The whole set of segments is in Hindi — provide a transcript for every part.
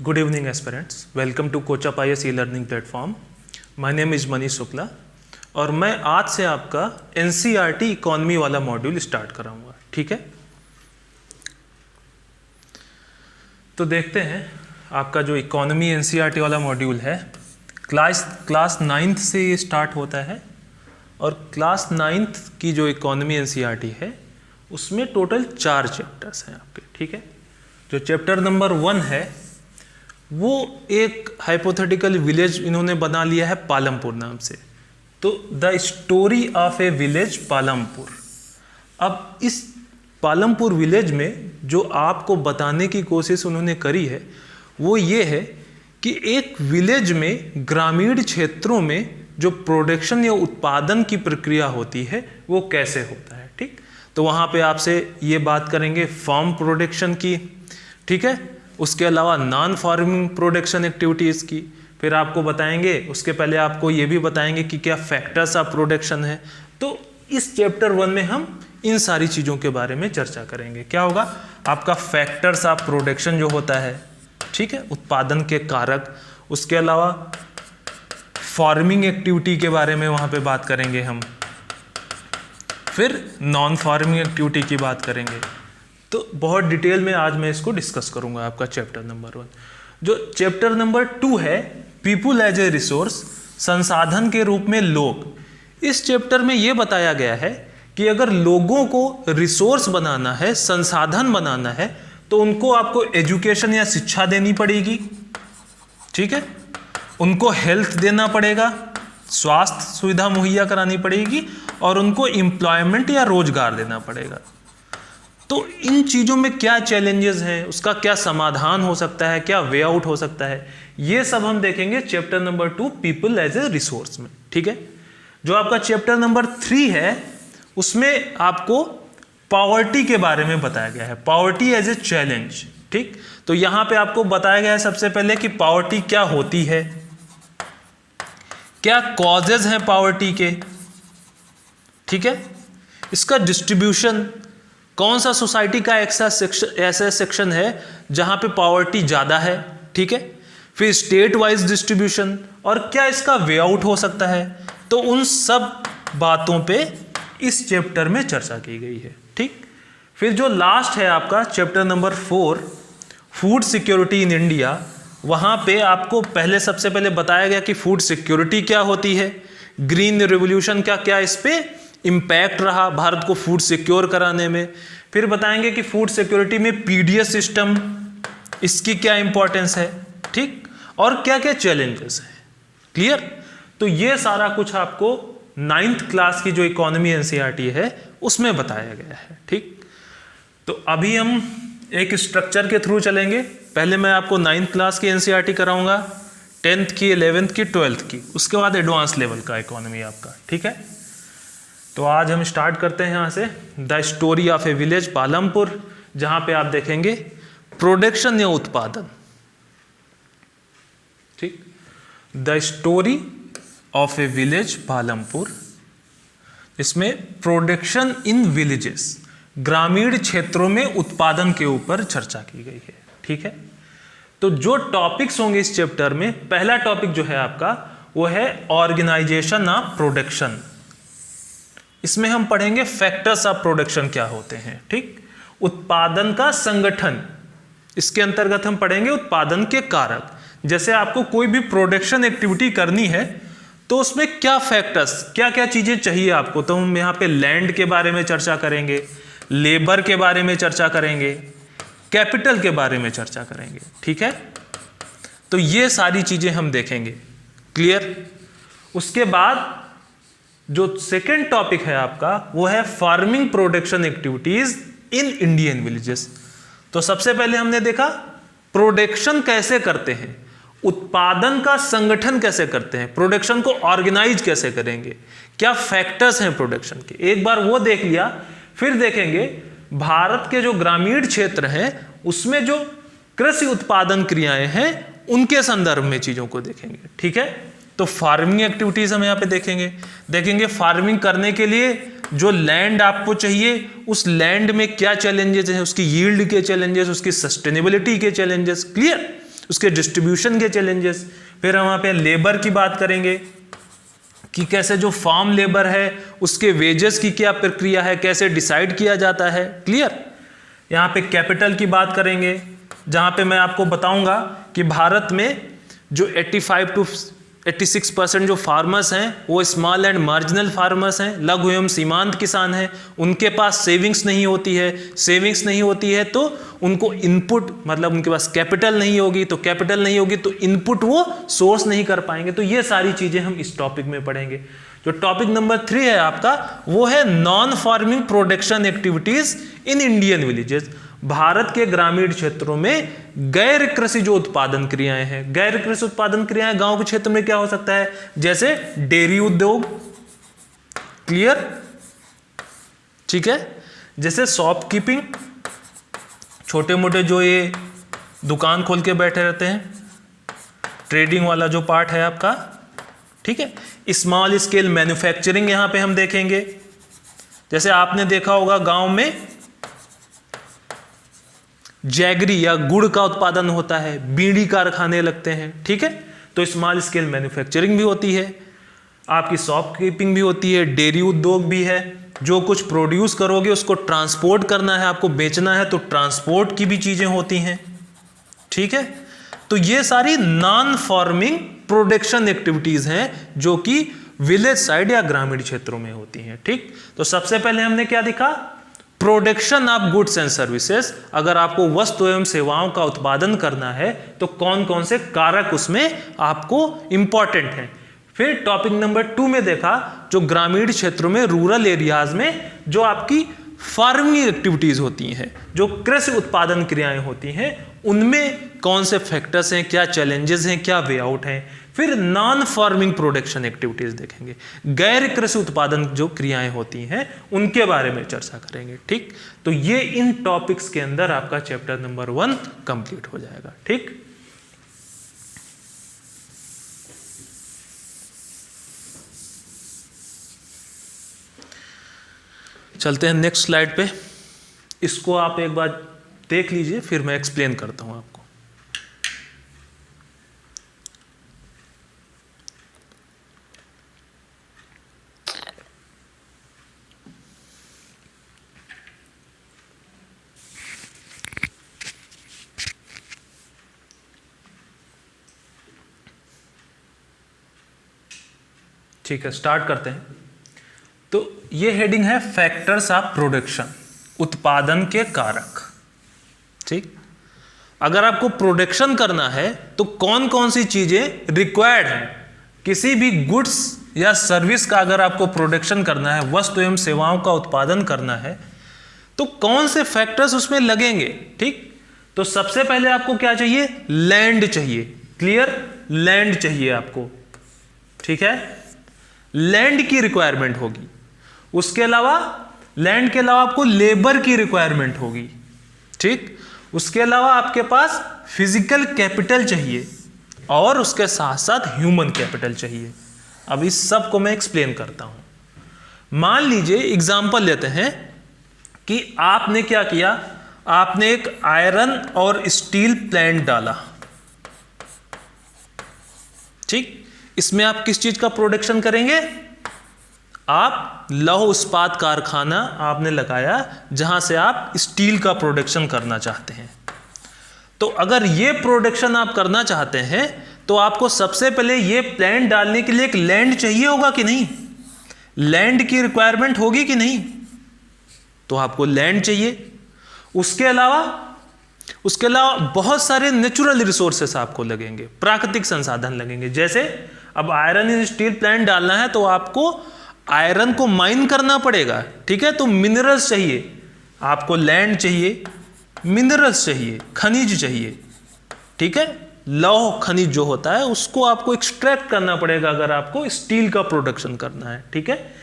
Good evening aspirants. Welcome to Coach-Up IAS e-learning platform. My name is Manish Shukla और मैं आज से आपका NCERT इकोनॉमी वाला मॉड्यूल स्टार्ट कराऊंगा, ठीक है। तो देखते हैं आपका जो इकोनॉमी NCERT वाला मॉड्यूल है क्लास 9th से ये स्टार्ट होता है और क्लास 9th की जो इकोनॉमी NCERT है उसमें टोटल 4 चैप्टर्स हैं आपके, ठीक है। जो चैप्टर नंबर 1 है वो एक हाइपोथेटिकल विलेज इन्होंने बना लिया है पालमपुर नाम से। तो the story of A village Palampur. अब इस पालमपुर विलेज में जो आपको बताने की कोशिश उन्होंने करी है वो ये है कि एक विलेज में ग्रामीण क्षेत्रों में जो प्रोडक्शन या उत्पादन की प्रक्रिया होती है वो कैसे होता है, ठीक। तो वहाँ पे आपसे ये बात करेंगे फार्म प्रोडक्शन की, ठीक है। उसके अलावा नॉन फार्मिंग प्रोडक्शन एक्टिविटीज़ की, फिर आपको बताएंगे, उसके पहले आपको ये भी बताएंगे कि क्या फैक्टर्स ऑफ प्रोडक्शन है। तो इस चैप्टर 1 में हम इन सारी चीज़ों के बारे में चर्चा करेंगे। क्या होगा आपका फैक्टर्स ऑफ प्रोडक्शन जो होता है, ठीक है, उत्पादन के कारक। उसके अलावा फार्मिंग एक्टिविटी के बारे में वहाँ पे बात करेंगे हम, फिर नॉन फार्मिंग एक्टिविटी की बात करेंगे। तो बहुत डिटेल में आज मैं इसको डिस्कस करूंगा आपका चैप्टर नंबर 1। जो चैप्टर नंबर 2 है पीपुल एज ए रिसोर्स, संसाधन के रूप में लोग। इस चैप्टर में यह बताया गया है कि अगर लोगों को रिसोर्स बनाना है, संसाधन बनाना है, तो उनको आपको एजुकेशन या शिक्षा देनी पड़ेगी, ठीक है। उनको हेल्थ देना पड़ेगा, स्वास्थ्य सुविधा मुहैया करानी पड़ेगी और उनको एम्प्लॉयमेंट या रोजगार देना पड़ेगा। तो इन चीज़ों में क्या चैलेंजेस हैं, उसका क्या समाधान हो सकता है, क्या वे आउट हो सकता है, ये सब हम देखेंगे chapter number 2 people as a resource में, ठीक है। जो आपका चैप्टर नंबर 3 है उसमें आपको पॉवर्टी के बारे में बताया गया है, पॉवर्टी एज ए चैलेंज, ठीक। तो यहां पे आपको बताया गया है सबसे पहले कि पॉवर्टी क्या होती है, क्या कॉजेज हैं पॉवर्टी के, ठीक है। इसका डिस्ट्रीब्यूशन, कौन सा सोसाइटी का ऐसा सेक्शन है जहां पे पॉवर्टी ज़्यादा है, ठीक है। फिर स्टेट वाइज डिस्ट्रीब्यूशन और क्या इसका वे आउट हो सकता है। तो उन सब बातों पे इस चैप्टर में चर्चा की गई है, ठीक। फिर जो लास्ट है आपका chapter number 4 food security in India, वहाँ पे आपको पहले सबसे पहले बताया गया कि फूड सिक्योरिटी क्या होती है, ग्रीन रिवोल्यूशन का क्या इस पे इम्पैक्ट रहा भारत को फूड सिक्योर कराने में। फिर बताएंगे कि फूड सिक्योरिटी में पीडीएस सिस्टम, इसकी क्या इंपॉर्टेंस है, ठीक, और क्या क्या चैलेंजेस हैं, क्लियर। तो ये सारा कुछ आपको 9th क्लास की जो इकोनॉमी एनसीईआरटी है उसमें बताया गया है, ठीक। तो अभी हम एक स्ट्रक्चर के थ्रू चलेंगे। पहले मैं आपको 9th क्लास की एनसीईआरटी कराऊंगा, 10th की, 11th की, 12th की, उसके बाद एडवांस लेवल का इकोनॉमी आपका, ठीक है। तो आज हम स्टार्ट करते हैं यहाँ से the story of A village Palampur, जहाँ पे आप देखेंगे प्रोडक्शन या उत्पादन, ठीक। The story of A village Palampur, इसमें प्रोडक्शन इन विलेजेस, ग्रामीण क्षेत्रों में उत्पादन के ऊपर चर्चा की गई है, ठीक है। तो जो टॉपिक्स होंगे इस चैप्टर में, पहला टॉपिक जो है आपका वो है ऑर्गेनाइजेशन ऑफ प्रोडक्शन। इसमें हम पढ़ेंगे फैक्टर्स ऑफ प्रोडक्शन क्या होते हैं, ठीक। उत्पादन का संगठन, इसके अंतर्गत हम पढ़ेंगे उत्पादन के कारक। जैसे आपको कोई भी प्रोडक्शन एक्टिविटी करनी है तो उसमें क्या फैक्टर्स, क्या क्या चीजें चाहिए आपको। तो हम यहाँ पे लैंड के बारे में चर्चा करेंगे, लेबर के बारे में चर्चा करेंगे, कैपिटल के बारे में चर्चा करेंगे, ठीक है। तो ये सारी चीजें हम देखेंगे, क्लियर। उसके बाद जो सेकेंड टॉपिक है आपका वो है farming production activities in Indian villages. तो सबसे पहले हमने देखा प्रोडक्शन कैसे करते हैं, उत्पादन का संगठन कैसे करते हैं, प्रोडक्शन को ऑर्गेनाइज कैसे करेंगे, क्या फैक्टर्स हैं प्रोडक्शन के, एक बार वो देख लिया। फिर देखेंगे भारत के जो ग्रामीण क्षेत्र हैं उसमें जो कृषि उत्पादन क्रियाएं हैं उनके संदर्भ में चीजों को देखेंगे, ठीक है। तो फार्मिंग एक्टिविटीज हम यहाँ पे देखेंगे फार्मिंग करने के लिए जो लैंड आपको चाहिए उस लैंड में क्या चैलेंजेस हैं, उसकी यील्ड के चैलेंजेस, उसकी सस्टेनेबिलिटी के चैलेंजेस, क्लियर। उसके डिस्ट्रीब्यूशन के चैलेंजेस, फिर हम वहाँ पे लेबर की बात करेंगे कि कैसे जो फार्म लेबर है उसके वेजेस की क्या प्रक्रिया है, कैसे डिसाइड किया जाता है। क्लियर। यहाँ पे कैपिटल की बात करेंगे, जहाँ पे मैं आपको बताऊंगा कि भारत में जो 85 to 86% जो फार्मर्स हैं वो स्मॉल एंड मार्जिनल फार्मर्स हैं, लघु एवं सीमांत किसान हैं। उनके पास सेविंग्स नहीं होती है, सेविंग्स नहीं होती है तो उनको इनपुट, मतलब उनके पास कैपिटल नहीं होगी, तो कैपिटल नहीं होगी तो इनपुट वो सोर्स नहीं कर पाएंगे। तो ये सारी चीजें हम इस टॉपिक में पढ़ेंगे। जो टॉपिक नंबर 3 है आपका वो है non farming production activities in Indian villages. Bharat के ग्रामीण क्षेत्रों में गैर कृषि जो उत्पादन क्रियाएं हैं, गैर कृषि उत्पादन क्रियाएं गांव के क्षेत्र में क्या हो सकता है, जैसे डेयरी उद्योग। क्लियर। ठीक है। जैसे शॉपकीपिंग, छोटे मोटे जो ये दुकान खोल के बैठे रहते हैं, ट्रेडिंग वाला जो पार्ट है आपका। ठीक है। स्मॉल स्केल मैन्युफैक्चरिंग यहां पे हम देखेंगे। जैसे आपने देखा होगा गांव में जैगरी या गुड़ का उत्पादन होता है, बीड़ी कारखाने लगते हैं। ठीक है। तो स्मॉल स्केल मैन्युफैक्चरिंग भी होती है, आपकी शॉपकीपिंग भी होती है, डेयरी उद्योग भी है। जो कुछ प्रोड्यूस करोगे उसको ट्रांसपोर्ट करना है, आपको बेचना है, तो ट्रांसपोर्ट की भी चीजें होती हैं। ठीक है। तो ये सारी नॉन फार्मिंग प्रोडक्शन एक्टिविटीज हैं जो कि विलेज साइड या ग्रामीण क्षेत्रों में होती हैं। ठीक। तो सबसे पहले हमने क्या देखा, production of goods and services. अगर आपको वस्तु एवं सेवाओं का उत्पादन करना है तो कौन कौन से कारक उसमें आपको इंपॉर्टेंट हैं। फिर टॉपिक नंबर 2 में देखा जो ग्रामीण क्षेत्रों में, रूरल एरियाज में जो आपकी फार्मिंग एक्टिविटीज होती हैं, जो कृषि उत्पादन क्रियाएं होती हैं, उनमें कौन से फैक्टर्स हैं, क्या चैलेंजेस हैं, क्या वे आउट हैं। फिर नॉन फार्मिंग प्रोडक्शन एक्टिविटीज देखेंगे, गैर कृषि उत्पादन जो क्रियाएं होती हैं उनके बारे में चर्चा करेंगे। ठीक। तो ये इन टॉपिक्स के अंदर आपका चैप्टर नंबर 1 कंप्लीट हो जाएगा। ठीक। चलते हैं नेक्स्ट स्लाइड पे। इसको आप एक बार देख लीजिए, फिर मैं एक्सप्लेन करता हूं आपको। ठीक है, स्टार्ट करते हैं। तो ये हेडिंग है फैक्टर्स ऑफ प्रोडक्शन, उत्पादन के कारक। ठीक। अगर आपको प्रोडक्शन करना है तो कौन कौन सी चीजें रिक्वायर्ड हैं, किसी भी गुड्स या सर्विस का अगर आपको प्रोडक्शन करना है, वस्तु एवं सेवाओं का उत्पादन करना है, तो कौन से फैक्टर्स उसमें लगेंगे। ठीक। तो सबसे पहले आपको क्या चाहिए, लैंड चाहिए। क्लियर। लैंड चाहिए आपको। ठीक है। लैंड की रिक्वायरमेंट होगी। उसके अलावा लैंड के अलावा आपको लेबर की रिक्वायरमेंट होगी। ठीक। उसके अलावा आपके पास फिजिकल कैपिटल चाहिए और उसके साथ साथ ह्यूमन कैपिटल चाहिए। अब इस सब को मैं एक्सप्लेन करता हूं। मान लीजिए एग्जांपल लेते हैं कि आपने क्या किया, आपने एक आयरन और स्टील प्लांट डाला। ठीक। इसमें आप किस चीज का प्रोडक्शन करेंगे, आप लौह इस्पात कारखाना आपने लगाया जहां से आप स्टील का प्रोडक्शन करना चाहते हैं। तो अगर ये प्रोडक्शन आप करना चाहते हैं तो आपको सबसे पहले ये प्लांट डालने के लिए एक लैंड चाहिए होगा कि नहीं, लैंड की रिक्वायरमेंट होगी कि नहीं, तो आपको लैंड चाहिए। उसके अलावा बहुत सारे नेचुरल रिसोर्सेस आपको लगेंगे, प्राकृतिक संसाधन लगेंगे। जैसे अब आयरन इन स्टील प्लांट डालना है तो आपको आयरन को माइन करना पड़ेगा। ठीक है। तो मिनरल्स चाहिए आपको, लैंड चाहिए, मिनरल्स चाहिए, खनिज चाहिए। ठीक है। लौह खनिज जो होता है उसको आपको एक्सट्रैक्ट करना पड़ेगा अगर आपको स्टील का प्रोडक्शन करना है। ठीक है।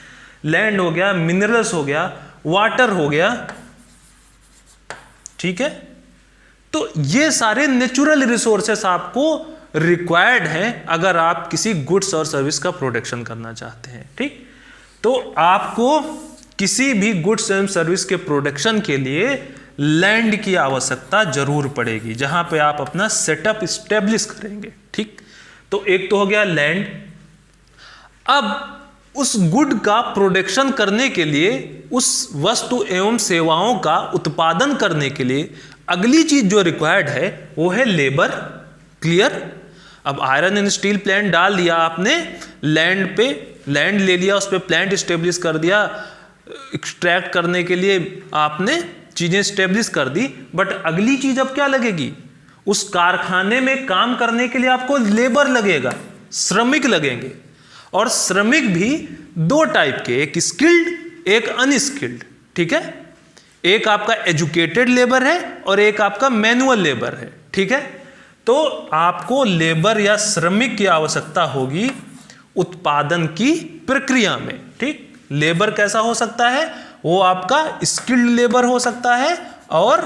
लैंड हो गया, मिनरल्स हो गया, वाटर हो गया। ठीक है। तो ये सारे नेचुरल रिसोर्सेस आपको रिक्वायर्ड हैं अगर आप किसी गुड्स और सर्विस का प्रोडक्शन करना चाहते हैं। ठीक। तो आपको किसी भी गुड्स एवं सर्विस के प्रोडक्शन के लिए लैंड की आवश्यकता जरूर पड़ेगी, जहां पे आप अपना सेटअप स्टेब्लिश करेंगे। ठीक, तो एक तो हो गया लैंड। अब उस गुड का प्रोडक्शन करने के लिए, उस वस्तु एवं सेवाओं का उत्पादन करने के लिए अगली चीज जो रिक्वायर्ड है वो है लेबर। क्लियर? अब आयरन एंड स्टील प्लांट डाल दिया आपने, लैंड पे लैंड ले लिया, उस पर प्लांट स्टेब्लिश कर दिया, एक्सट्रैक्ट करने के लिए आपने चीजें स्टेब्लिश कर दी, बट अगली चीज अब क्या लगेगी? उस कारखाने में काम करने के लिए आपको लेबर लगेगा, श्रमिक लगेंगे। और श्रमिक भी दो टाइप के, एक स्किल्ड एक अनस्किल्ड। ठीक है, एक आपका एजुकेटेड लेबर है और एक आपका मैनुअल लेबर है। ठीक है, तो आपको लेबर या श्रमिक की आवश्यकता होगी उत्पादन की प्रक्रिया में। ठीक, लेबर कैसा हो सकता है? वो आपका स्किल्ड लेबर हो सकता है और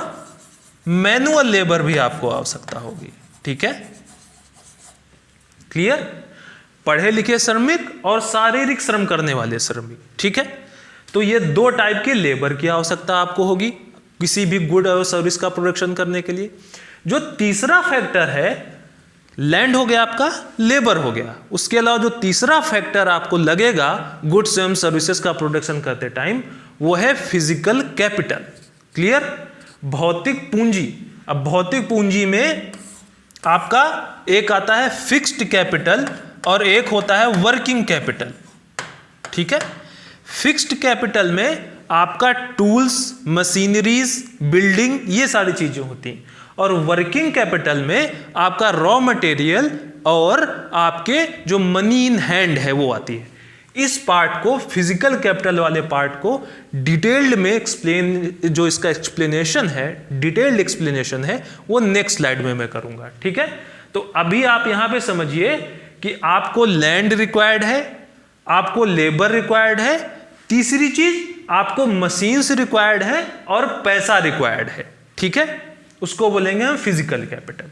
मैनुअल लेबर भी आपको आवश्यकता होगी। ठीक है, क्लियर? पढ़े लिखे श्रमिक और शारीरिक श्रम करने वाले श्रमिक। ठीक है, तो ये दो टाइप के लेबर की आवश्यकता आपको होगी किसी भी गुड और सर्विस का प्रोडक्शन करने के लिए। जो तीसरा फैक्टर है, लैंड हो गया आपका, लेबर हो गया, उसके अलावा जो तीसरा फैक्टर आपको लगेगा गुड्स एवं सर्विसेज का प्रोडक्शन करते टाइम, वो है फिजिकल कैपिटल। क्लियर? भौतिक पूंजी। अब भौतिक पूंजी में आपका एक आता है फिक्स्ड कैपिटल और एक होता है वर्किंग कैपिटल। ठीक है, फिक्स्ड कैपिटल में आपका टूल्स, मशीनरीज, बिल्डिंग, ये सारी चीजें होती हैं, और वर्किंग कैपिटल में आपका रॉ मटेरियल और आपके जो मनी इन हैंड है वो आती है। इस पार्ट को, फिजिकल कैपिटल वाले पार्ट को डिटेल्ड में एक्सप्लेन, जो इसका एक्सप्लेनेशन है, डिटेल्ड एक्सप्लेनेशन है, वो नेक्स्ट स्लाइड में मैं करूंगा। ठीक है, तो अभी आप यहां पे समझिए कि आपको लैंड रिक्वायर्ड है, आपको लेबर रिक्वायर्ड है, तीसरी चीज आपको मशीन्स रिक्वायर्ड है और पैसा रिक्वायर्ड है। ठीक है, उसको बोलेंगे हम फिजिकल कैपिटल।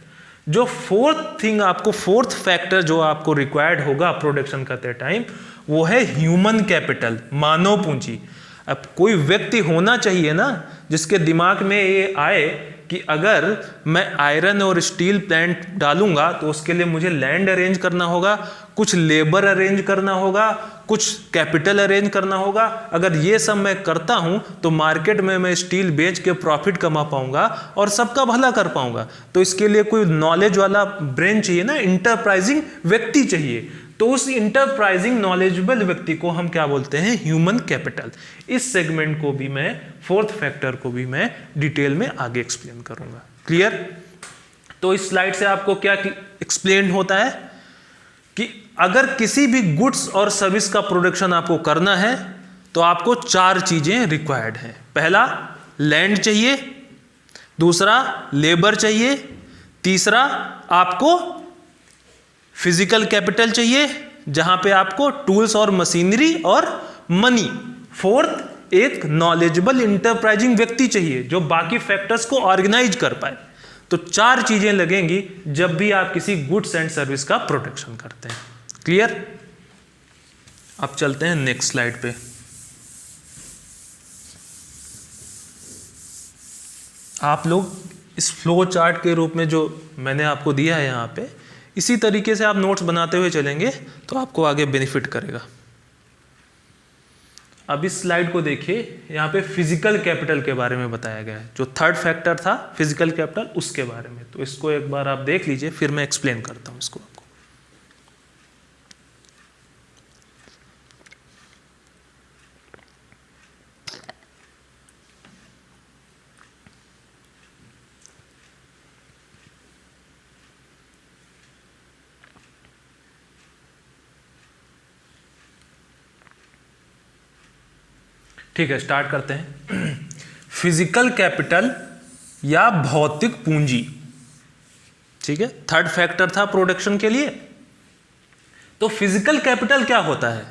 जो फोर्थ थिंग आपको, फोर्थ फैक्टर जो आपको रिक्वायर्ड होगा प्रोडक्शन करते टाइम, वो है ह्यूमन कैपिटल, मानव पूंजी। अब कोई व्यक्ति होना चाहिए ना जिसके दिमाग में ये आए कि अगर मैं आयरन और स्टील प्लांट डालूंगा तो उसके लिए मुझे लैंड अरेंज करना होगा, कुछ लेबर अरेंज करना होगा, कुछ कैपिटल अरेंज करना होगा। अगर ये सब मैं करता हूं तो मार्केट में मैं स्टील बेच के प्रॉफिट कमा पाऊंगा और सबका भला कर पाऊंगा। तो इसके लिए कोई नॉलेज वाला ब्रेन चाहिए ना, इंटरप्राइजिंग व्यक्ति चाहिए। तो उस इंटरप्राइजिंग नॉलेजेबल व्यक्ति को हम क्या बोलते हैं? Human capital. इस सेगमेंट को भी मैं, फोर्थ फैक्टर को भी मैं डिटेल में आगे एक्सप्लेन करूंगा। क्लियर? तो इस स्लाइड से आपको क्या एक्सप्लेन होता है कि अगर किसी भी गुड्स और सर्विस का प्रोडक्शन आपको करना है तो आपको चार चीजें रिक्वायर्ड हैं। पहला, लैंड चाहिए, दूसरा लेबर चाहिए, तीसरा आपको फिजिकल कैपिटल चाहिए जहां पे आपको टूल्स और मशीनरी और मनी, फोर्थ एक नॉलेजेबल इंटरप्राइजिंग व्यक्ति चाहिए जो बाकी फैक्टर्स को ऑर्गेनाइज कर पाए। तो चार चीजें लगेंगी जब भी आप किसी गुड्स एंड सर्विस का प्रोडक्शन करते हैं। क्लियर? अब चलते हैं नेक्स्ट स्लाइड पे। आप लोग इस फ्लो चार्ट के रूप में जो मैंने आपको दिया है यहाँ पे, इसी तरीके से आप नोट्स बनाते हुए चलेंगे तो आपको आगे बेनिफिट करेगा। अब इस स्लाइड को देखिए, यहाँ पे फिजिकल कैपिटल के बारे में बताया गया है। जो थर्ड फैक्टर था फिजिकल कैपिटल, उसके बारे में। तो इसको एक बार आप देख लीजिए, फिर मैं एक्सप्लेन करता हूँ इसको आपको। ठीक है, स्टार्ट करते हैं। फिजिकल कैपिटल या भौतिक पूंजी। ठीक है, थर्ड फैक्टर था प्रोडक्शन के लिए। तो फिजिकल कैपिटल क्या होता है?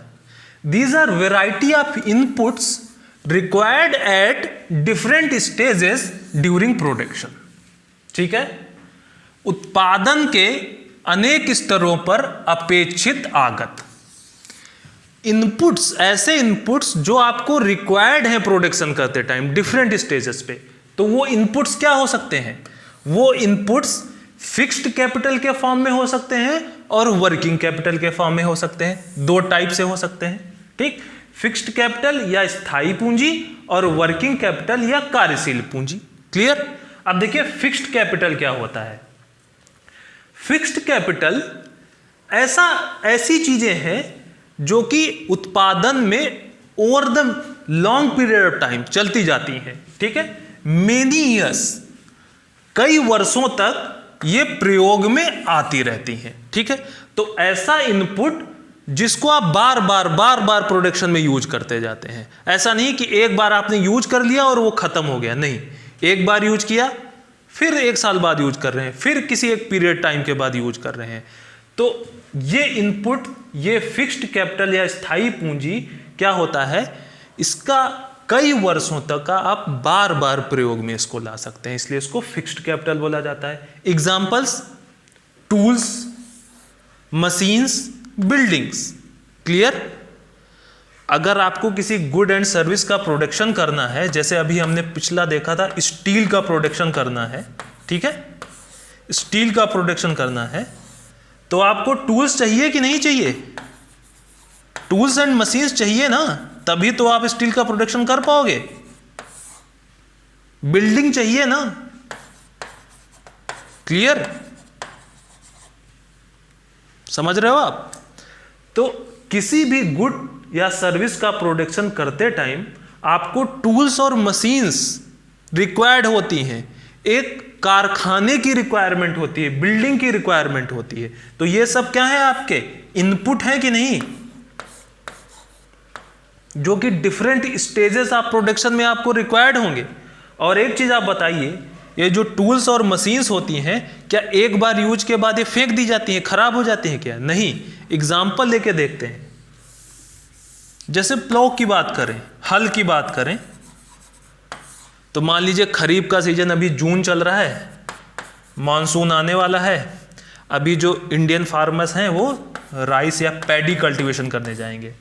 These are variety of inputs required at different stages during production. ठीक है, उत्पादन के अनेक स्तरों पर अपेक्षित आगत। इनपुट्स, ऐसे इनपुट्स जो आपको रिक्वायर्ड है प्रोडक्शन करते टाइम डिफरेंट स्टेजेस पे। तो वो इनपुट्स क्या हो सकते हैं? वो इनपुट्स फिक्स्ड कैपिटल के फॉर्म में हो सकते हैं और वर्किंग कैपिटल के फॉर्म में हो सकते हैं। दो टाइप से हो सकते हैं, ठीक। फिक्स्ड कैपिटल या स्थायी पूंजी और वर्किंग कैपिटल या कार्यशील पूंजी। क्लियर? अब देखिए फिक्स्ड कैपिटल क्या होता है। फिक्स्ड कैपिटल ऐसी चीजें हैं जो कि उत्पादन में over the long period of time चलती जाती हैं, ठीक है, मेनी ईयर्स, कई वर्षों तक ये प्रयोग में आती रहती हैं, ठीक है। तो ऐसा इनपुट जिसको आप बार बार प्रोडक्शन में यूज करते जाते हैं। ऐसा नहीं कि एक बार आपने यूज कर लिया और वो खत्म हो गया, नहीं, एक बार यूज किया, फिर 1 साल बाद यूज कर रहे हैं, फिर किसी एक पीरियड टाइम के बाद यूज कर रहे हैं। तो ये इनपुट, ये फिक्स्ड कैपिटल या स्थायी पूंजी क्या होता है, इसका कई वर्षों तक का आप बार बार प्रयोग में इसको ला सकते हैं, इसलिए इसको फिक्स्ड कैपिटल बोला जाता है। Examples, tools, machines, buildings. Clear? अगर आपको किसी गुड एंड सर्विस का प्रोडक्शन करना है, जैसे अभी हमने पिछला देखा था, स्टील का प्रोडक्शन करना है, ठीक है, स्टील का प्रोडक्शन करना है, तो आपको टूल्स चाहिए कि नहीं चाहिए? टूल्स एंड मशीन्स चाहिए ना, तभी तो आप स्टील का प्रोडक्शन कर पाओगे। बिल्डिंग चाहिए ना। क्लियर? समझ रहे हो आप? तो किसी भी गुड या सर्विस का प्रोडक्शन करते टाइम आपको टूल्स और मशीन्स रिक्वायर्ड होती हैं, एक कारखाने की रिक्वायरमेंट होती है, बिल्डिंग की रिक्वायरमेंट होती है। तो ये सब क्या है, आपके इनपुट है कि नहीं, जो कि डिफरेंट स्टेजेस ऑफ प्रोडक्शन में आपको रिक्वायर्ड होंगे। और एक चीज आप बताइए, ये जो टूल्स और मशीन्स होती हैं, क्या एक बार यूज के बाद ये फेंक दी जाती हैं, खराब हो जाती हैं क्या? नहीं। एग्जाम्पल लेके देखते हैं। जैसे प्लो की बात करें, हल की बात करें, तो मान लीजिए खरीफ का सीजन अभी जून चल रहा है, मानसून आने वाला है। अभी जो इंडियन फार्मर्स हैं वो राइस या पैडी कल्टीवेशन करने जाएंगे।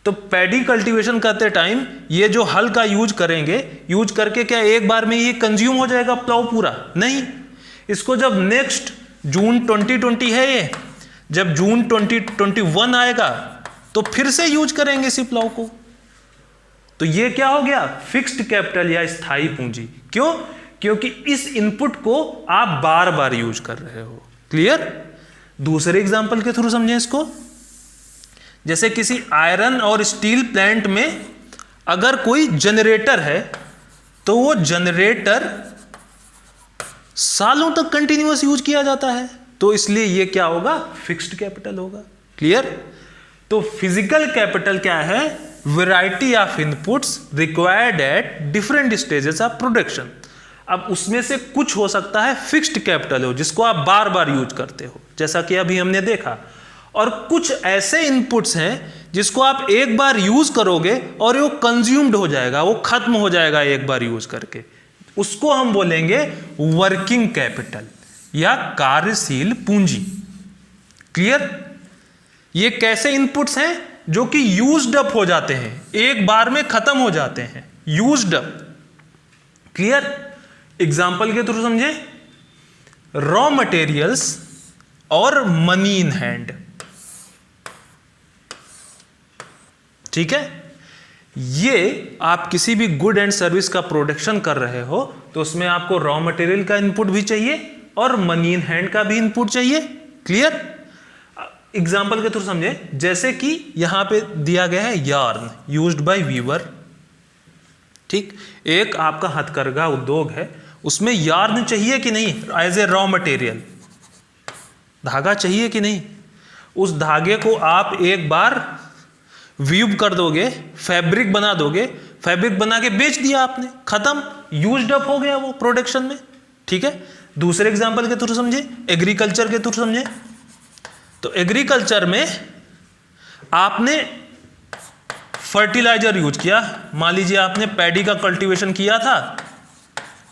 तो पैडी कल्टीवेशन करते टाइम ये जो हल का यूज करेंगे, यूज करके क्या एक बार में ये कंज्यूम हो जाएगा प्लाउ पूरा? नहीं। इसको जब नेक्स्ट जून 2020 है ये, जब जून 2021 आएगा तो फिर से यूज करेंगे इसी प्लाउ को। तो ये क्या हो गया, फिक्स्ड कैपिटल या स्थायी पूंजी। क्यों? क्योंकि इस इनपुट को आप बार बार यूज कर रहे हो। क्लियर? दूसरे एग्जांपल के थ्रू समझें इसको। जैसे किसी आयरन और स्टील प्लांट में अगर कोई जनरेटर है, तो वो जनरेटर सालों तक कंटिन्यूअस यूज किया जाता है, तो इसलिए ये क्या होगा, फिक्स्ड कैपिटल होगा। क्लियर? तो फिजिकल कैपिटल क्या है, variety of inputs required at different stages of production. अब उसमें से कुछ हो सकता है फिक्स्ड कैपिटल हो, जिसको आप बार बार यूज करते हो, जैसा कि अभी हमने देखा, और कुछ ऐसे इनपुट्स हैं जिसको आप एक बार यूज करोगे और वो कंज्यूम्ड हो जाएगा, वो खत्म हो जाएगा एक बार यूज करके, उसको हम बोलेंगे वर्किंग कैपिटल या कार्यशील पूंजी। क्लियर? ये कैसे इनपुट्स हैं जो कि यूज्ड अप हो जाते हैं, एक बार में खत्म हो जाते हैं, यूज्ड अप। क्लियर? एग्जाम्पल के थ्रू समझे, रॉ मटेरियल्स और मनी इन हैंड। ठीक है? ये आप किसी भी गुड एंड सर्विस का प्रोडक्शन कर रहे हो तो उसमें आपको रॉ मटेरियल का इनपुट भी चाहिए और मनी इन हैंड का भी इनपुट चाहिए। क्लियर? एग्जाम्पल के थ्रू समझे, जैसे कि यहां पे दिया गया है यार्न यूज्ड बाय वीवर। ठीक, एक आपका हथकरघा उद्योग है, उसमें यार्न चाहिए कि नहीं एज ए रॉ मटेरियल, धागा चाहिए कि नहीं? उस धागे को आप एक बार वीव कर दोगे, फैब्रिक बना दोगे, फैब्रिक बना के बेच दिया आपने, खत्म, यूज्ड अप हो गया वो प्रोडक्शन में। ठीक है? दूसरे एग्जांपल के थ्रू समझे, एग्रीकल्चर के थ्रू समझे, तो एग्रीकल्चर में आपने फर्टिलाइजर यूज किया। मान लीजिए आपने पैडी का कल्टीवेशन किया था,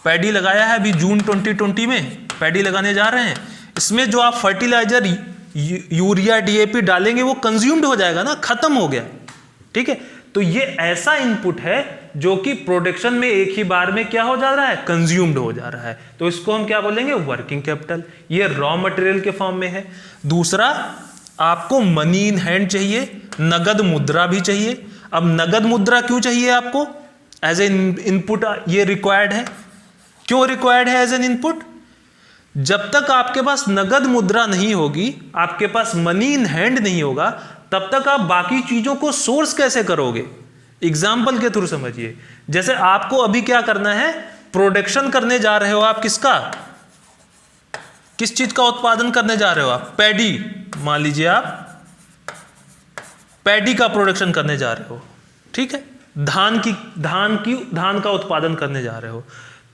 पैडी लगाया है, अभी जून 2020 में पैडी लगाने जा रहे हैं। इसमें जो आप फर्टिलाइजर यूरिया डीएपी डालेंगे वो कंज्यूम्ड हो जाएगा ना, खत्म हो गया। ठीक है? तो ये ऐसा इनपुट है जो कि प्रोडक्शन में एक ही बार में क्या हो जा रहा है, कंज्यूम्ड हो जा रहा है, तो इसको हम क्या बोलेंगे, वर्किंग कैपिटल। ये रॉ मटेरियल के फॉर्म में है। दूसरा, आपको मनी इन हैंड चाहिए, नगद मुद्रा भी चाहिए। अब नगद मुद्रा क्यों चाहिए आपको एज ए इनपुट, ये रिक्वायर्ड है। क्यों रिक्वायर्ड है एज एन इनपुट? जब तक आपके पास नगद मुद्रा नहीं होगी, आपके पास मनी इन हैंड नहीं होगा, तब तक आप बाकी चीजों को सोर्स कैसे करोगे? एग्जाम्पल के थ्रू समझिए। जैसे आपको अभी क्या करना है, प्रोडक्शन करने जा रहे हो आप, किसका, किस चीज का उत्पादन करने जा रहे हो आप? पैडी, मान लीजिए आप पैडी का प्रोडक्शन करने जा रहे हो, ठीक है। धान का उत्पादन करने जा रहे हो,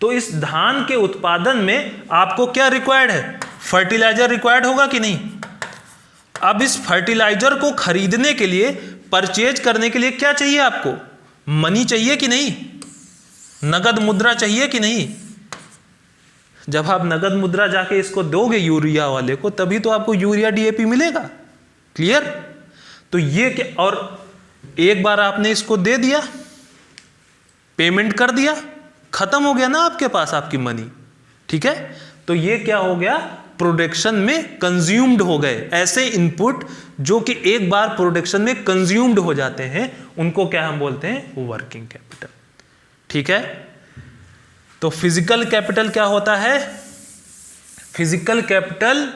तो इस धान के उत्पादन में आपको क्या रिक्वायर्ड है, फर्टिलाइजर रिक्वायर्ड होगा कि नहीं? अब इस फर्टिलाइजर को खरीदने के लिए, परचेज करने के लिए क्या चाहिए आपको, मनी चाहिए कि नहीं, नगद मुद्रा चाहिए कि नहीं? जब आप नगद मुद्रा जाके इसको दोगे यूरिया वाले को, तभी तो आपको यूरिया डीएपी मिलेगा। क्लियर? तो ये क्या, और एक बार आपने इसको दे दिया, पेमेंट कर दिया, खत्म हो गया ना आपके पास आपकी मनी, ठीक है। तो ये क्या हो गया, प्रोडक्शन में कंज्यूम्ड हो गए। ऐसे इनपुट जो कि एक बार प्रोडक्शन में कंज्यूम्ड हो जाते हैं, उनको क्या हम बोलते हैं, वर्किंग कैपिटल, ठीक है। तो फिजिकल कैपिटल क्या होता है? Physical capital,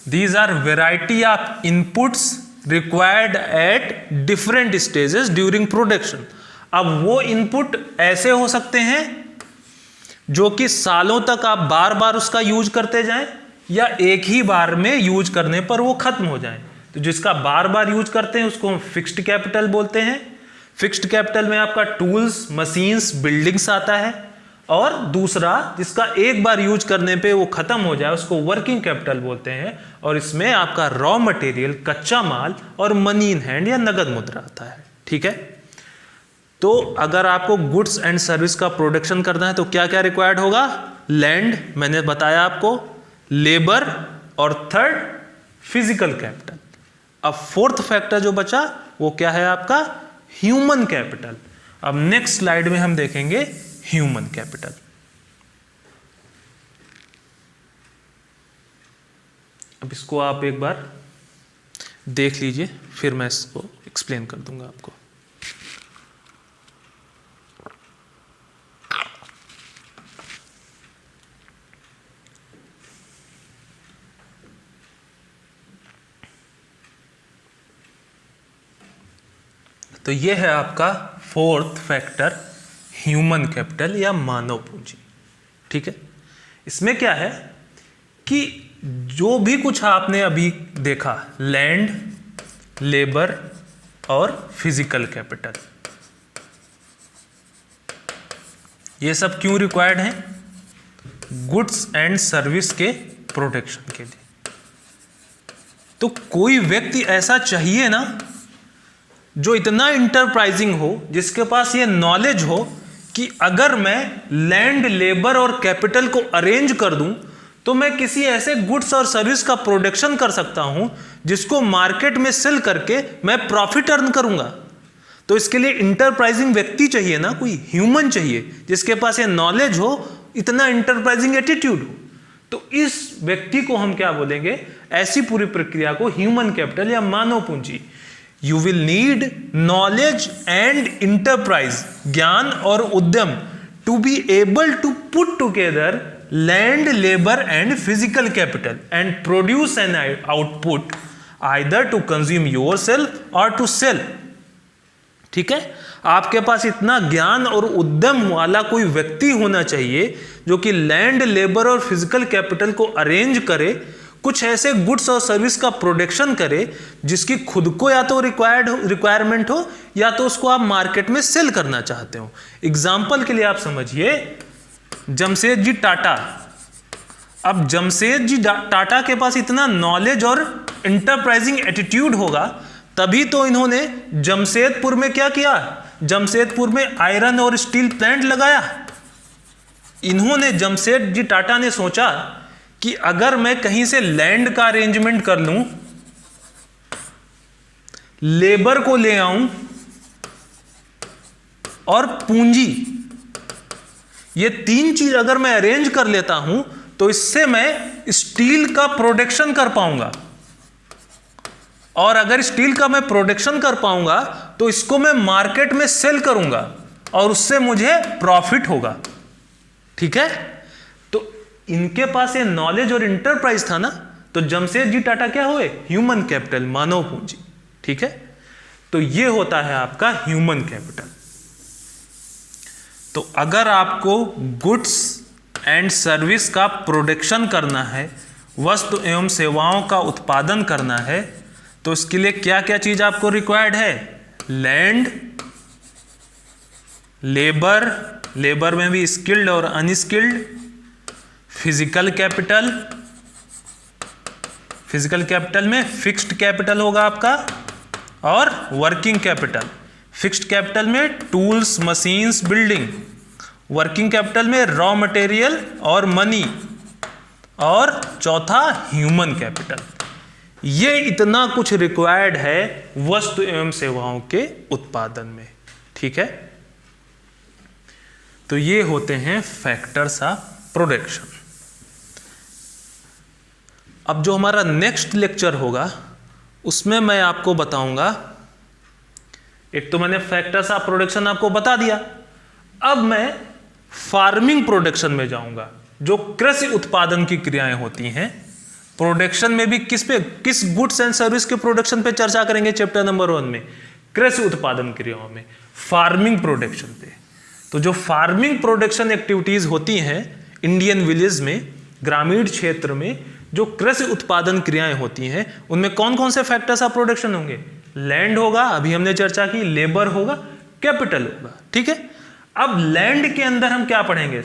these are variety of inputs required at different stages during production. अब वो इनपुट ऐसे हो सकते हैं जो कि सालों तक आप बार बार उसका यूज करते जाएं, या एक ही बार में यूज करने पर वो खत्म हो जाए। तो जिसका बार बार यूज करते हैं उसको हम फिक्स्ड कैपिटल बोलते हैं। फिक्स्ड कैपिटल में आपका टूल्स, मशीन्स, बिल्डिंग्स आता है। और दूसरा जिसका एक बार यूज करने पे वो खत्म हो जाए उसको वर्किंग कैपिटल बोलते हैं। और इसमें आपका रॉ मटेरियल, कच्चा माल और मनी इन हैंड या नगद मुद्रा आता है, ठीक है। तो अगर आपको गुड्स एंड सर्विस का प्रोडक्शन करना है तो क्या क्या रिक्वायर्ड होगा? लैंड, मैंने बताया आपको, लेबर, और थर्ड फिजिकल कैपिटल। अब फोर्थ फैक्टर जो बचा वो क्या है आपका? Human capital. अब नेक्स्ट स्लाइड में हम देखेंगे ह्यूमन कैपिटल। अब इसको आप एक बार देख लीजिए, फिर मैं इसको एक्सप्लेन कर दूंगा आपको। तो ये है आपका फोर्थ फैक्टर, ह्यूमन कैपिटल या मानव पूंजी, ठीक है। इसमें क्या है कि जो भी कुछ आपने अभी देखा, लैंड, लेबर और फिजिकल कैपिटल, ये सब क्यों रिक्वायर्ड हैं? गुड्स एंड सर्विस के प्रोडक्शन के लिए। तो कोई व्यक्ति ऐसा चाहिए ना जो इतना इंटरप्राइजिंग हो, जिसके पास ये नॉलेज हो कि अगर मैं लैंड, लेबर और कैपिटल को अरेंज कर दूं तो मैं किसी ऐसे गुड्स और सर्विस का प्रोडक्शन कर सकता हूं जिसको मार्केट में सेल करके मैं प्रॉफिट अर्न करूंगा। तो इसके लिए इंटरप्राइजिंग व्यक्ति चाहिए ना, कोई ह्यूमन चाहिए जिसके पास ये नॉलेज हो, इतना इंटरप्राइजिंग एटीट्यूड हो। तो इस व्यक्ति को हम क्या बोलेंगे? ऐसी पूरी प्रक्रिया को ह्यूमन कैपिटल या मानव पूंजी। You will need knowledge and enterprise, ज्ञान और उद्यम, to be able to put together land, labor and physical capital and produce an output either to consume yourself or to sell, ठीक है। आपके पास इतना ज्ञान और उद्यम वाला कोई व्यक्ति होना चाहिए जो कि लैंड, लेबर और फिजिकल कैपिटल को अरेंज करे, कुछ ऐसे गुड्स और सर्विस का प्रोडक्शन करे जिसकी खुद को या तो रिक्वायरमेंट हो या तो उसको आप मार्केट में सेल करना चाहते हो। एग्जाम्पल के लिए आप समझिए जमशेदजी टाटा। अब जमशेदजी टाटा के पास इतना नॉलेज और इंटरप्राइजिंग एटीट्यूड होगा तभी तो इन्होंने जमशेदपुर में क्या किया, जमशेदपुर में आयरन और स्टील प्लांट लगाया। इन्होंने, जमशेदजी टाटा ने सोचा कि अगर मैं कहीं से लैंड का अरेंजमेंट कर लूं, लेबर को ले आऊं और पूंजी, ये तीन चीज अगर मैं अरेंज कर लेता हूं तो इससे मैं स्टील का प्रोडक्शन कर पाऊंगा, और अगर स्टील का मैं प्रोडक्शन कर पाऊंगा तो इसको मैं मार्केट में सेल करूंगा और उससे मुझे प्रॉफिट होगा। ठीक है, तो इनके पास ये नॉलेज और इंटरप्राइज था ना, तो जमशेदजी टाटा क्या हुए? ह्यूमन कैपिटल, मानव पूंजी। ठीक है, तो ये होता है आपका ह्यूमन कैपिटल। तो अगर आपको गुड्स एंड सर्विस का प्रोडक्शन करना है, वस्तु एवं सेवाओं का उत्पादन करना है, तो इसके लिए क्या क्या चीज आपको रिक्वायर्ड है? लैंड, लेबर, लेबर में भी स्किल्ड और unskilled, physical capital, physical capital में फिक्स्ड कैपिटल होगा आपका, और वर्किंग कैपिटल। फिक्स्ड कैपिटल में tools, machines, building, working capital में रॉ मटेरियल और मनी, और चौथा ह्यूमन कैपिटल। ये इतना कुछ रिक्वायर्ड है वस्तु एवं सेवाओं के उत्पादन में। ठीक है, तो ये होते हैं फैक्टर्स ऑफ प्रोडक्शन। अब जो हमारा नेक्स्ट लेक्चर होगा उसमें मैं आपको बताऊंगा, एक तो मैंने फैक्टर्स ऑफ प्रोडक्शन आपको बता दिया, अब मैं फार्मिंग प्रोडक्शन में जाऊंगा, जो कृषि उत्पादन की क्रियाएं होती हैं। प्रोडक्शन में भी किस गुड्स एंड सर्विस के प्रोडक्शन पे चर्चा करेंगे चैप्टर नंबर 1 में? कृषि उत्पादन क्रियाओं में, फार्मिंग प्रोडक्शन पे। तो जो फार्मिंग प्रोडक्शन एक्टिविटीज होती हैं इंडियन विलेज में, ग्रामीण क्षेत्र में जो कृषि उत्पादन क्रियाएं होती हैं, उनमें कौन कौन से फैक्टर्स ऑफ प्रोडक्शन होंगे? लैंड होगा, अभी हमने चर्चा की, लेबर होगा, कैपिटल होगा। ठीक है, अब लैंड के अंदर हम क्या पढ़ेंगे?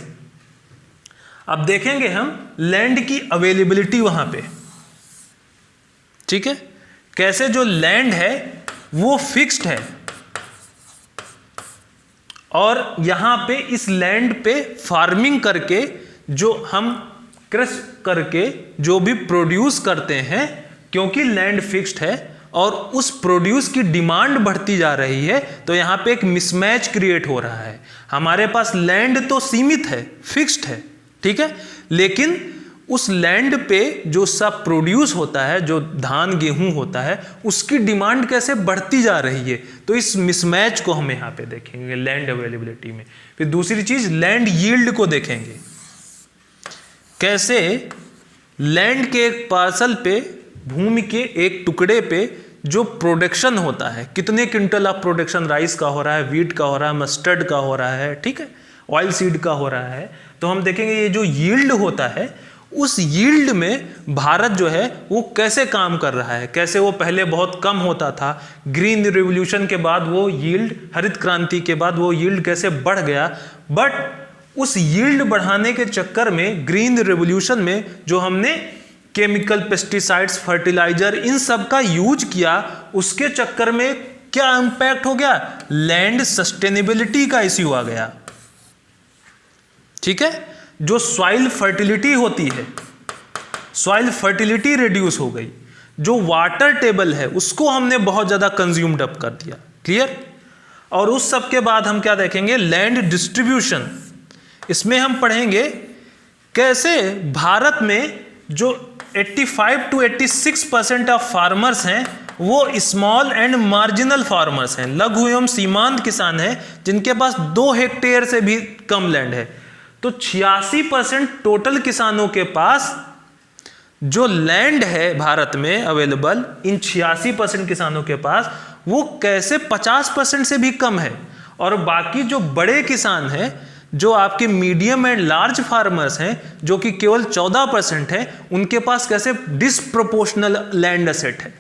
अब देखेंगे हम लैंड की अवेलेबिलिटी वहां पे। ठीक है, कैसे जो लैंड है वो फिक्स्ड है, और यहां पे इस लैंड पे फार्मिंग करके जो हम कृषि करके जो भी प्रोड्यूस करते हैं, क्योंकि लैंड फिक्स्ड है और उस प्रोड्यूस की डिमांड बढ़ती जा रही है, तो यहां पे एक मिसमैच क्रिएट हो रहा है। हमारे पास लैंड तो सीमित है, फिक्स्ड है, ठीक है, लेकिन उस लैंड पे जो सब प्रोड्यूस होता है, जो धान गेहूं होता है, उसकी डिमांड कैसे बढ़ती जा रही है। तो इस मिसमैच को हम यहाँ पे देखेंगे लैंड अवेलेबिलिटी में। फिर दूसरी चीज लैंड यील्ड को देखेंगे, कैसे लैंड के एक पार्सल पे, भूमि के एक टुकड़े पे जो प्रोडक्शन होता है, कितने क्विंटल ऑफ प्रोडक्शन राइस का हो रहा है, वीट का हो रहा है, मस्टर्ड का हो रहा है, ठीक है, ऑयल सीड का हो रहा है, तो हम देखेंगे ये जो यील्ड होता है, उस यील्ड में भारत जो है वो कैसे काम कर रहा है, कैसे वो पहले बहुत कम होता था, ग्रीन रिवॉल्यूशन के बाद वो यील्ड, हरित क्रांति के बाद वो यील्ड कैसे बढ़ गया। बट उस यील्ड बढ़ाने के चक्कर में, ग्रीन रिवॉल्यूशन में जो हमने केमिकल, पेस्टिसाइड्स, फर्टिलाइजर, इन सब का यूज किया, उसके चक्कर में क्या इंपैक्ट हो गया? लैंड सस्टेनेबिलिटी का इश्यू आ गया। ठीक है, जो सॉइल फर्टिलिटी होती है, सॉइल फर्टिलिटी रिड्यूस हो गई, जो वाटर टेबल है उसको हमने बहुत ज्यादा कंज्यूम्ड अप कर दिया। क्लियर? और उस सब के बाद हम क्या देखेंगे? Land distribution. इसमें हम पढ़ेंगे कैसे भारत में जो 85 to 86% ऑफ फार्मर्स हैं वो स्मॉल एंड मार्जिनल फार्मर्स हैं, लघु एवं सीमांत किसान हैं, जिनके पास 2 हेक्टेयर से भी कम लैंड है। तो 86% टोटल किसानों के पास जो लैंड है भारत में अवेलेबल, इन 86% किसानों के पास वो कैसे 50% से भी कम है। और बाकी जो बड़े किसान हैं, जो आपके मीडियम एंड लार्ज फार्मर्स हैं, जो कि केवल 14% है, उनके पास कैसे डिसप्रोपोर्शनल लैंड एसेट है।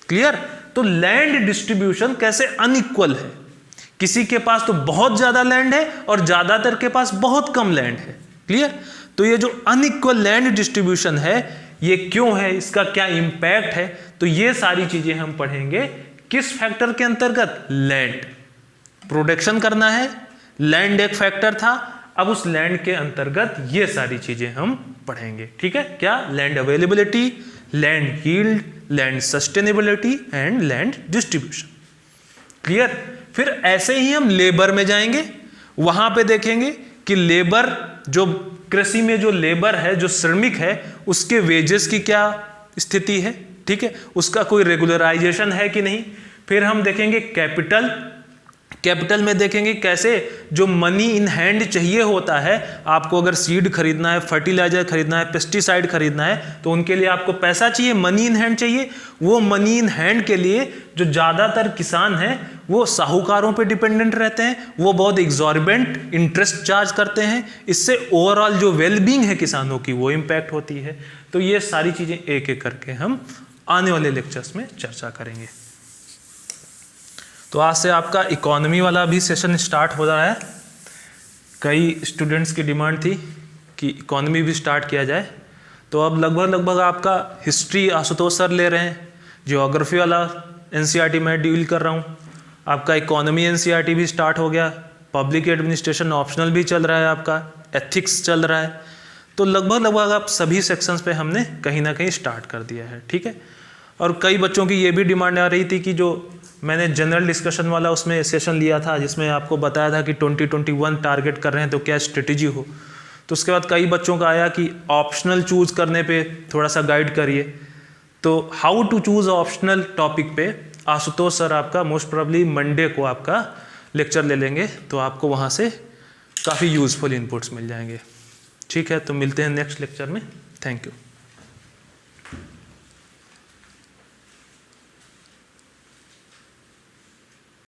क्लियर? तो लैंड डिस्ट्रीब्यूशन कैसे अनइक्वल है, किसी के पास तो बहुत ज्यादा लैंड है और ज्यादातर के पास बहुत कम लैंड है। क्लियर? तो ये जो अनइक्वल लैंड डिस्ट्रीब्यूशन है, ये क्यों है, इसका क्या इंपैक्ट है, तो ये सारी चीजें हम पढ़ेंगे किस फैक्टर के अंतर्गत? लैंड। प्रोडक्शन करना है, लैंड एक फैक्टर था, अब उस लैंड के अंतर्गत ये सारी चीजें हम पढ़ेंगे। ठीक है? क्या? Land availability, land yield, land sustainability and land distribution. Clear? फिर ऐसे ही हम लेबर में जाएंगे, वहां पे देखेंगे कि लेबर, जो कृषि में जो लेबर है, जो श्रमिक है, उसके वेजेस की क्या स्थिति है, ठीक है, उसका कोई रेगुलराइजेशन है कि नहीं। फिर हम देखेंगे कैपिटल, कैपिटल में देखेंगे कैसे जो मनी इन हैंड चाहिए होता है, आपको अगर सीड खरीदना है, फर्टिलाइजर खरीदना है, पेस्टिसाइड खरीदना है, तो उनके लिए आपको पैसा चाहिए, मनी इन हैंड चाहिए। वो मनी इन हैंड के लिए जो ज़्यादातर किसान हैं वो साहूकारों पे डिपेंडेंट रहते हैं, वो बहुत एग्जॉर्बेंट इंटरेस्ट चार्ज करते हैं, इससे ओवरऑल जो वेलबींग है किसानों की वो इम्पैक्ट होती है। तो ये सारी चीज़ें एक एक करके हम आने वाले लेक्चर्स में चर्चा करेंगे। तो आज से आपका इकोनॉमी वाला भी सेशन स्टार्ट हो रहा है। कई स्टूडेंट्स की डिमांड थी कि इकोनॉमी भी स्टार्ट किया जाए, तो अब लगभग आपका हिस्ट्री आशुतोष सर ले रहे हैं, जियोग्राफी वाला एनसीईआरटी में डील कर रहा हूँ, आपका इकोनॉमी एनसीईआरटी भी स्टार्ट हो गया, पब्लिक एडमिनिस्ट्रेशन ऑप्शनल भी चल रहा है, आपका एथिक्स चल रहा है। तो लगभग आप सभी सेक्शंस पे हमने कहीं ना कहीं स्टार्ट कर दिया है, ठीक है। और कई बच्चों की ये भी डिमांड आ रही थी कि जो मैंने जनरल डिस्कशन वाला उसमें सेशन लिया था, जिसमें आपको बताया था कि 2021 टारगेट कर रहे हैं तो क्या स्ट्रेटेजी हो, तो उसके बाद कई बच्चों का आया कि ऑप्शनल चूज़ करने पे थोड़ा सा गाइड करिए। तो how to choose optional topic पे आशुतोष सर आपका मोस्ट प्रोबेबली मंडे को आपका लेक्चर ले लेंगे, तो आपको वहाँ से काफ़ी यूज़फुल इनपुट्स मिल जाएंगे, ठीक है। तो मिलते हैं नेक्स्ट लेक्चर में, थैंक यू।